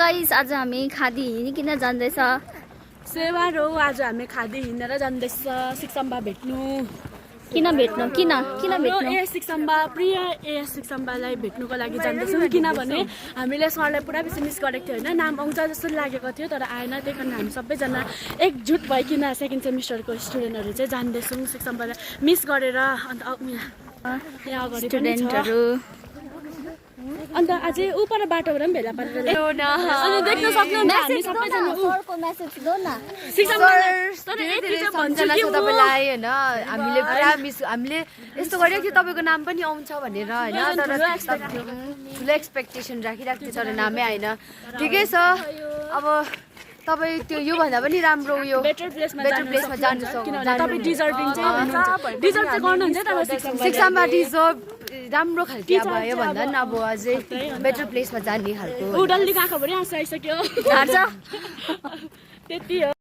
guys आज हामी खादी हिँडिकन जाँदैछ सेवा हो आज हामी खादी हिँडेर जाँदैछ सिक्सम्बा भेट्नु किन भेट्नु किन भेट्नु ए सिक्सम्बा प्रिय ए सिक्सम्बालाई भेट्नुको लागि जाँदैछौँ किनभने हामीले सरलाई पुरा बेसी मिस गरेको थियो होइन नाम आउँछ जस्तो लागेको थियो तर आएन त्यही कारण हामी सबैजना एकजुट भइकन सेकेन्ड सेमिस्टरको स्टुडेन्टहरू चाहिँ जाँदैछौँ सिक्सम्बालाई मिस गरेर अन्त यहाँ अगाडि स्टुडेन्टहरू अन्त अझै उपर बाटोबाट पनि भेला पारेर अनि देख्न सक्नुहुन्छ हामी सबैजना सरको मेसेज दो न सम्झना छ तपाईँलाई होइन हामीले पुरा मिस हामीले यस्तो गरेको थियो तपाईँको नाम पनि आउँछ भनेर होइन तर ठुलो एक्सपेक्टेसन राखिरहेको थियो तर नामै आएन ठिकै छ अब तपाईँ त्यो योभन्दा पनि राम्रो उयो बेटर प्लेसमा जानु सक्नुहुन्छ तपाईँ डिजर्भिङ चाहिँ डिजर्भ चाहिँ गर्नुहुन्छ तपाईँ शिक्षामा डिजर्भ राम्रो खालको अब योभन्दा पनि अब अझै बेटर प्लेसमा जाने खालको डल्ली आँखाभरि आँसु आइसक्यो त्यति हो